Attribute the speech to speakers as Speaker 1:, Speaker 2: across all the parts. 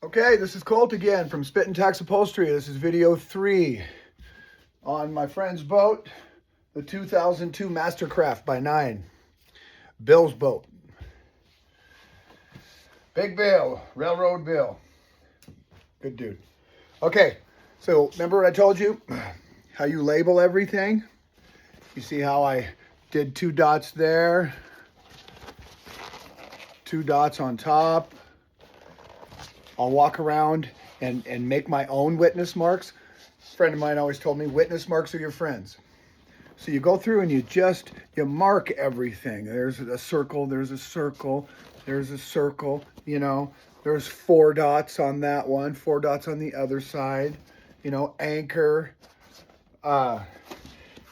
Speaker 1: Okay, this is Colt again from Spit and Tax Upholstery. This is video 3 on my friend's boat, the 2002 MasterCraft by 9. Bill's boat. Big Bill, Railroad Bill. Good dude. Okay, so remember what I told you? How you label everything? You see how I did 2 dots there, 2 dots on top. I'll walk around and make my own witness marks. A friend of mine always told me witness marks are your friends. So you go through and you mark everything. There's a circle, there's a circle, there's a circle, you know. There's 4 dots on that one, 4 dots on the other side, you know, anchor. You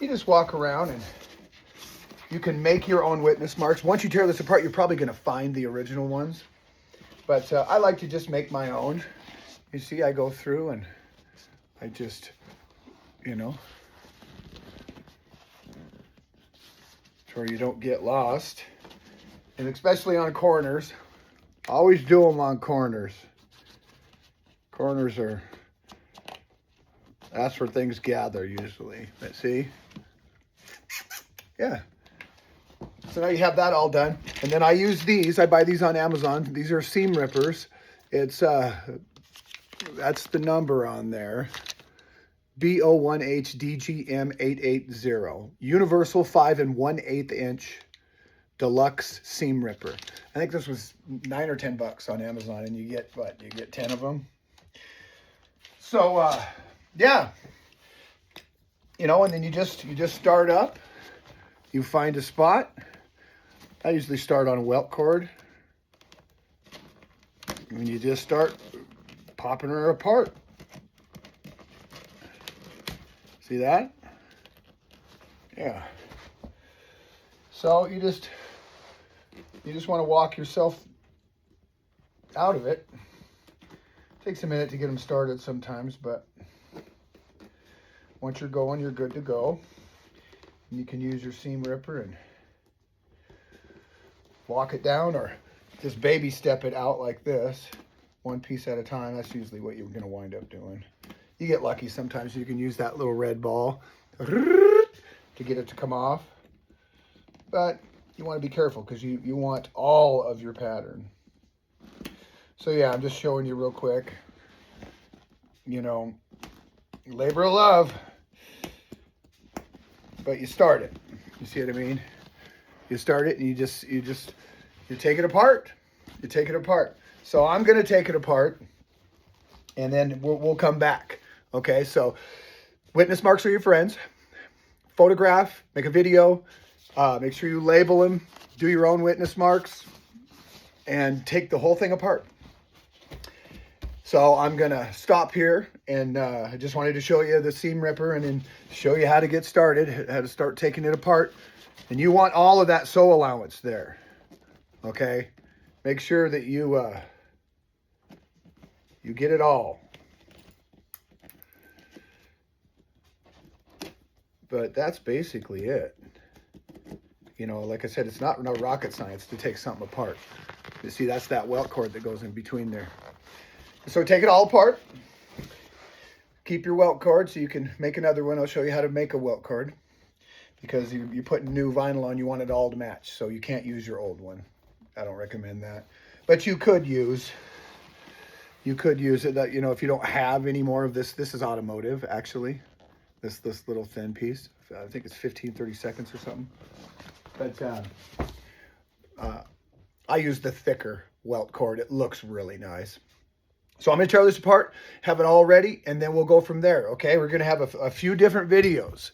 Speaker 1: just walk around and you can make your own witness marks. Once you tear this apart, you're probably going to find the original ones. But I like to just make my own. You see, I go through and I just, you know, so you don't get lost. And especially on corners. Always do them on corners. Corners are, that's where things gather usually. Let's see. Yeah. So now you have that all done. And then I use these. I buy these on Amazon. These are seam rippers. It's, that's the number on there. B01HDGM880. Universal 5 1/8 inch deluxe seam ripper. I think this was $9 or $10 on Amazon, and you get what? You get 10 of them. So, yeah. You know, and then you just start up. You find a spot. I usually start on a welt cord. And you just start popping her apart. See that? Yeah. So you just want to walk yourself out of it. Takes a minute to get them started sometimes, but once you're going, you're good to go. And you can use your seam ripper and walk it down or just baby step it out like this, 1 piece at a time. That's usually what you're going to wind up doing. You get lucky sometimes. You can use that little red ball to get it to come off. But you want to be careful because you want all of your pattern. So yeah, I'm just showing you real quick. You know, labor of love. But you start it. You see what I mean? You start it and you take it apart. You take it apart. So I'm going to take it apart and then we'll come back. Okay, so witness marks are your friends. Photograph, make a video, make sure you label them, do your own witness marks, and take the whole thing apart. So I'm going to stop here, and I just wanted to show you the seam ripper and then show you how to get started, how to start taking it apart. And you want all of that sew allowance there, okay? Make sure that you get it all. But that's basically it. You know, like I said, it's not no rocket science to take something apart. You see, that's that welt cord that goes in between there. So take it all apart. Keep your welt cord so you can make another one. I'll show you how to make a welt cord. Because you're putting new vinyl on, you want it all to match. So you can't use your old one. I don't recommend that. But you could use it, you know, if you don't have any more of this. This is automotive, actually. This little thin piece. I think it's 30 seconds or something. But I use the thicker welt cord. It looks really nice. So I'm going to tear this apart, have it all ready, and then we'll go from there, okay? We're going to have a few different videos.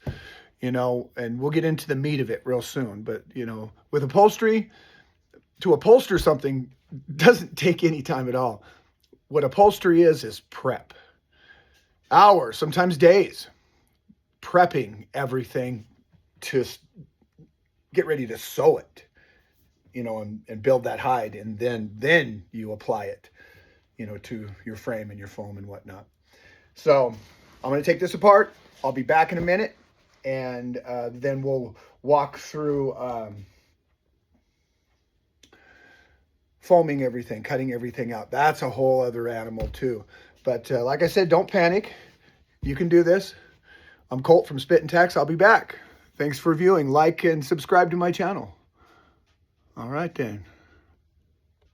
Speaker 1: You know, and we'll get into the meat of it real soon. But, you know, with upholstery, to upholster something doesn't take any time at all. What upholstery is prep. Hours, sometimes days, prepping everything to get ready to sew it, you know, and build that hide. And then you apply it, you know, to your frame and your foam and whatnot. So I'm going to take this apart. I'll be back in a minute. And then we'll walk through foaming everything, cutting everything out. That's a whole other animal too. But like I said, don't panic. You can do this. I'm Colt from Spit and Tax. I'll be back. Thanks for viewing. Like and subscribe to my channel. All right then.